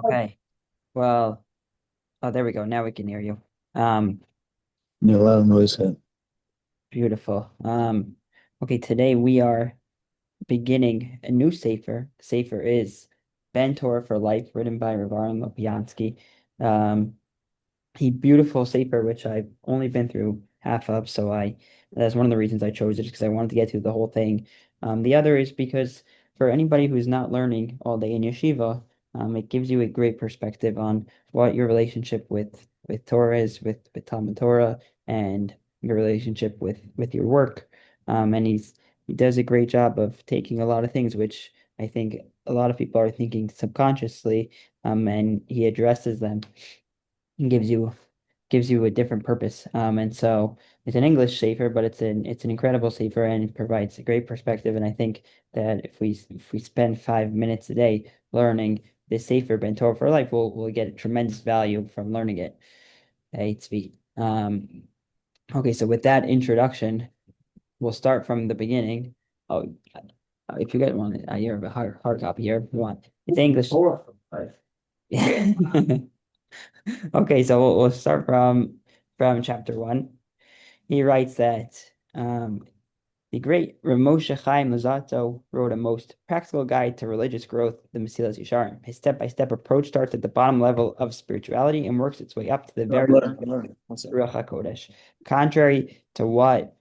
Okay. Well, oh, there we go. Now we can hear you. Um, Yeah, a lot of noise hit. Beautiful. Okay, today we are beginning a new sefer. The sefer is Ben Torah for Life, written by Rav Aaron Lopiansky. Um, a beautiful sefer, which I've only been through half of, so that's one of the reasons I chose it, because I wanted to get through the whole thing. The other is because for anybody who's not learning all day in yeshiva, it gives you a great perspective on what your relationship with Torah is, with Talmud Torah, and your relationship with your work. And he does a great job of taking a lot of things which I think a lot of people are thinking subconsciously, and he addresses them and gives you a different purpose. And so it's an English safer, but it's an incredible safer, and it provides a great perspective. And I think that if we spend 5 minutes a day learning this safer Ben Torah for life, we'll get tremendous value from learning it. Hey, Tzvi. Okay, so with that introduction, we'll start from the beginning. Oh, if you guys want it, you have a hard copy here. If you want, it's English. Okay, so we'll start from chapter 1. He writes that the great Rav Moshe Chaim Luzzatto wrote a most practical guide to religious growth, the Mesilas Yesharim. His step-by-step approach starts at the bottom level of spirituality and works its way up to the I'm very learning. I'm learning. One second. Ruach HaKodesh. Contrary to what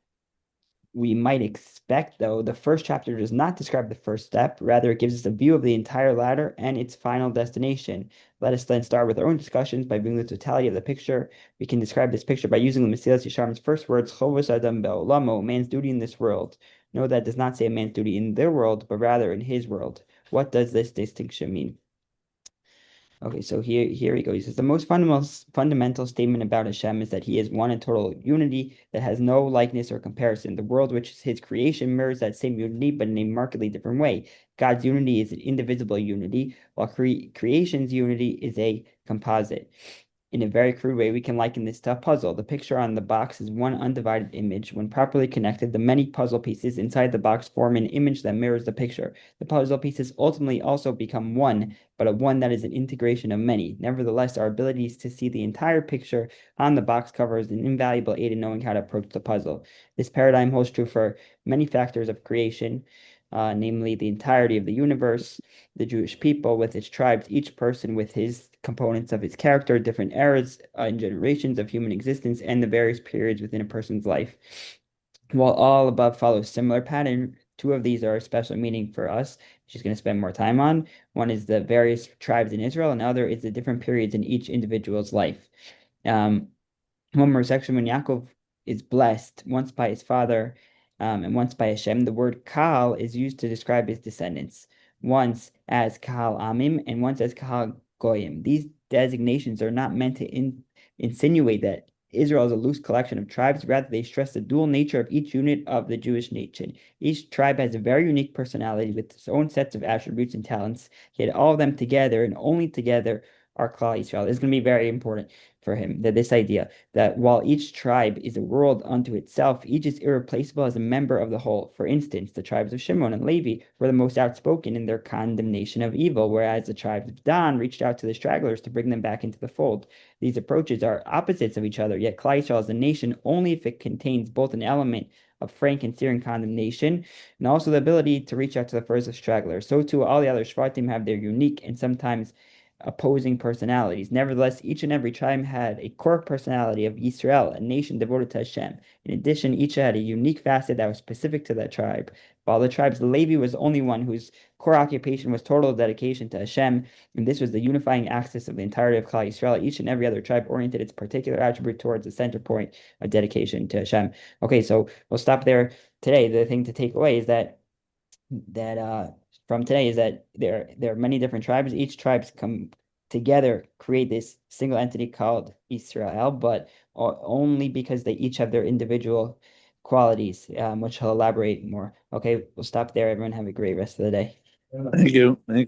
we might expect, though, the first chapter does not describe the first step. Rather, it gives us a view of the entire ladder and its final destination. Let us then start with our own discussions by viewing the totality of the picture. We can describe this picture by using the Mesilas Yesharim's first words, Chovos Adam Be'olamo, man's duty in this world. No, that does not say a man's duty in their world, but rather in his world. What does this distinction mean? Okay, so here he goes. He says the most fundamental statement about Hashem is that he is one in total unity that has no likeness or comparison. The world, which is his creation, mirrors that same unity, but in a markedly different way. God's unity is an indivisible unity, while creation's unity is a composite. In a very crude way, we can liken this to a puzzle. The picture on the box is one undivided image. When properly connected, the many puzzle pieces inside the box form an image that mirrors the picture. The puzzle pieces ultimately also become one, but a one that is an integration of many. Nevertheless, our abilities to see the entire picture on the box cover is an invaluable aid in knowing how to approach the puzzle. This paradigm holds true for many factors of creation, namely the entirety of the universe, the Jewish people with its tribes, each person with his components of his character, different eras and generations of human existence, and the various periods within a person's life. While all above follow similar pattern, two of these are especially meaning for us, which is going to spend more time on. One is the various tribes in Israel, and the other is the different periods in each individual's life. Um, One more section when Yaakov is blessed, once by his father, and once by Hashem, the word Kahal is used to describe his descendants, once as Kahal Amim and once as Kahal Goyim. These designations are not meant to insinuate that Israel is a loose collection of tribes. Rather, they stress the dual nature of each unit of the Jewish nation. Each tribe has a very unique personality with its own sets of attributes and talents, yet all of them together and only together are Klal Yisrael. It's going to be very important for him, that this idea that while each tribe is a world unto itself, each is irreplaceable as a member of the whole. For instance, the tribes of Shimon and Levi were the most outspoken in their condemnation of evil, whereas the tribes of Dan reached out to the stragglers to bring them back into the fold. These approaches are opposites of each other, yet Klal Yisrael is a nation only if it contains both an element of frank and searing condemnation and also the ability to reach out to the furthest stragglers. So too, all the other Shvatim have their unique and sometimes opposing personalities. Nevertheless, each and every tribe had a core personality of Yisrael, a nation devoted to Hashem. In addition, each had a unique facet that was specific to that tribe. While the tribes, Levi was the only one whose core occupation was total dedication to Hashem, and this was the unifying axis of the entirety of Klal Yisrael. Each and every other tribe oriented its particular attribute towards the center point of dedication to Hashem. Okay, so we'll stop there today. The thing to take away is that from today is that there are many different tribes. Each tribes come together, create this single entity called Israel, but only because they each have their individual qualities, which I'll elaborate more. Okay, we'll stop there. Everyone have a great rest of the day. Thank you. Thank you.